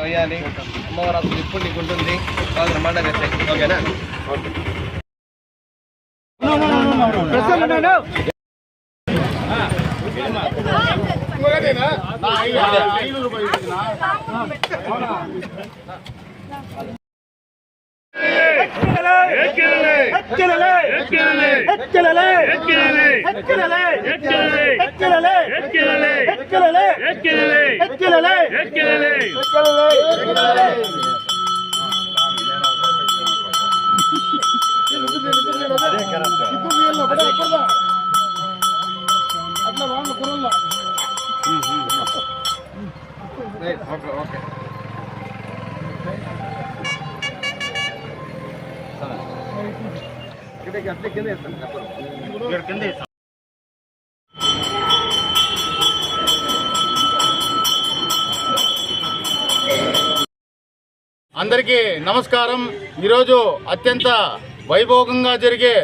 మొయ్యాలి. అమ్మవారు అసలు ఇప్పుడు నీకు ఉంటుంది. బాగా బ్రహ్మాండంగా వస్తాయి. ఓకేనా? అందరికీ నమస్కారం. ఈరోజు అత్యంత వైభోగంగా జరిగే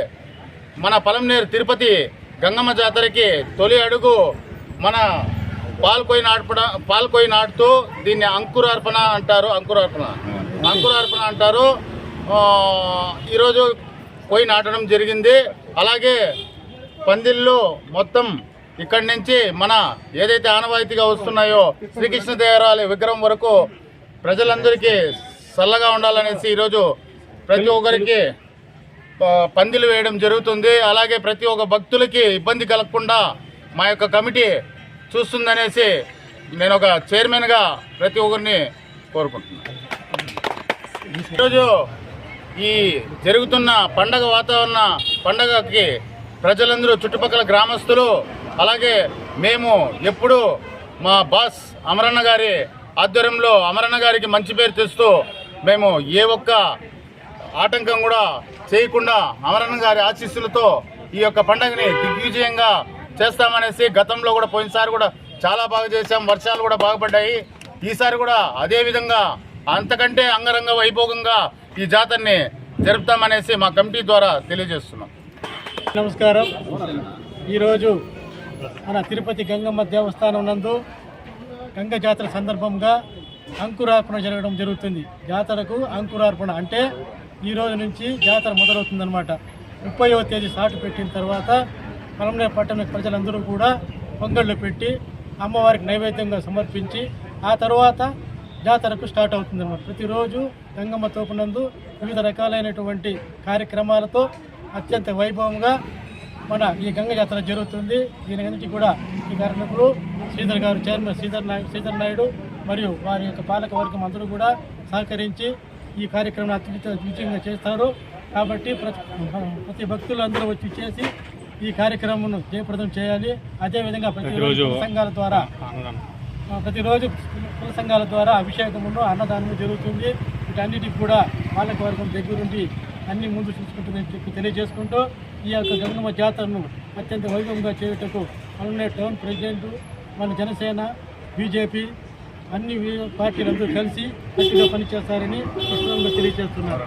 మన పలంనేరు తిరుపతి గంగమ్మ జాతరకి తొలి అడుగు మన పాల్కొయి నాటుతూ దీన్ని అంకురార్పణ అంటారు. ఈరోజు కొయ్యి నాటడం జరిగింది. అలాగే పందిళ్ళు మొత్తం ఇక్కడి నుంచి మన ఏదైతే ఆనవాయితీగా వస్తున్నాయో శ్రీకృష్ణదేవరాయల విగ్రహం వరకు ప్రజలందరికీ చల్లగా ఉండాలనేసి ఈరోజు ప్రతి ఒక్కరికి పందిలు వేయడం జరుగుతుంది. అలాగే ప్రతి ఒక్క భక్తులకి ఇబ్బంది కలగకుండా మా యొక్క కమిటీ చూస్తుందనేసి నేను ఒక చైర్మన్గా ప్రతి ఒక్కరిని కోరుకుంటున్నాను. ఈరోజు ఈ జరుగుతున్న పండగకి ప్రజలందరూ చుట్టుపక్కల గ్రామస్తులు అలాగే మేము ఎప్పుడు మా బాస్ అమరన్న గారి ఆధ్వర్యంలో అమరన్న గారికి మంచి పేరు తెస్తూ మేము ఏ ఒక్క ఆటంకం కూడా చేయకుండా అమరన్న గారి ఆశీస్సులతో ఈ యొక్క పండుగని దిగ్విజయంగా చేస్తామనేసి గతంలో కూడా పోయినసారి కూడా చాలా బాగా చేశాం. వర్షాలు కూడా బాగుపడ్డాయి. ఈసారి కూడా అదే విధంగా అంతకంటే అంగరంగ వైభోగంగా ఈ జాతరని జరుపుతామనేసి మా కమిటీ ద్వారా తెలియజేస్తున్నాం. నమస్కారం. ఈరోజు మన తిరుపతి గంగమ్మ దేవస్థానం నందు గంగ జాతర సందర్భంగా అంకురార్పణ జరగడం జరుగుతుంది. జాతరకు అంకురార్పణ అంటే ఈరోజు నుంచి జాతర మొదలవుతుందన్నమాట. 30వ తేదీ సాటు పెట్టిన తర్వాత పలంనేరు పట్టణ ప్రజలందరూ కూడా పొంగళ్ళు పెట్టి అమ్మవారికి నైవేద్యంగా సమర్పించి ఆ తర్వాత జాతరకు స్టార్ట్ అవుతుందన్నమాట. ప్రతిరోజు గంగమ్మ తోపునందు వివిధ రకాలైనటువంటి కార్యక్రమాలతో అత్యంత వైభవంగా మన ఈ గంగ జాతర జరుగుతుంది. దీని గురించి కూడా ఈ కార్యక్రమంలో శ్రీధర్ గారు చైర్మన్ శ్రీధర్ నాయుడు మరియు వారి యొక్క పాలక వర్గం అందరూ కూడా సహకరించి ఈ కార్యక్రమాన్ని అత్యంత విజయంగా చేస్తారు. కాబట్టి ప్రతి భక్తులందరూ వచ్చి చేసి ఈ కార్యక్రమం జయప్రదం చేయాలి. అదేవిధంగా ప్రతిరోజు కుల సంఘాల ద్వారా అభిషేకమును అన్నదానము జరుగుతుంది. వీటన్నిటికి కూడా పాలక వర్గం దగ్గరుండి అన్ని ముందు చూసుకుంటుందని చెప్పి తెలియజేసుకుంటూ ఈ యొక్క గంగమ్మ జాతరను అత్యంత వైభవంగా చేయుటకు పలంనేరు టౌన్ ప్రెసిడెంట్ మన జనసేన బీజేపీ అన్ని పార్టీలందరూ కలిసి గట్టిగా పనిచేస్తారని విశ్వాసంగా తెలియజేస్తున్నారు.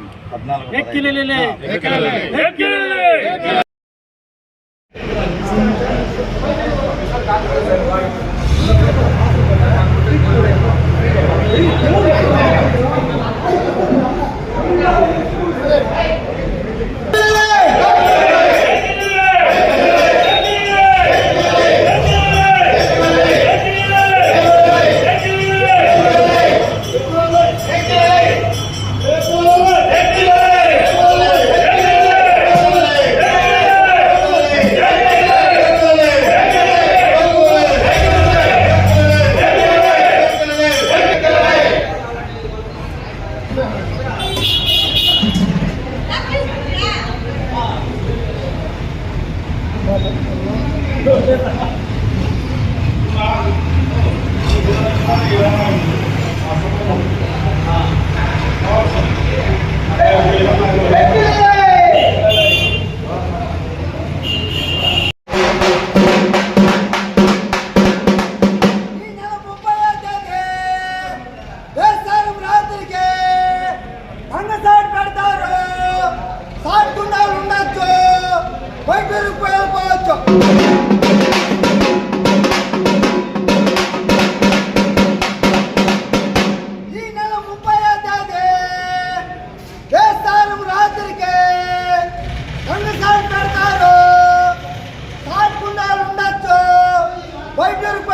ఈ నెల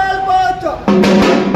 గోపాల్ పోచ్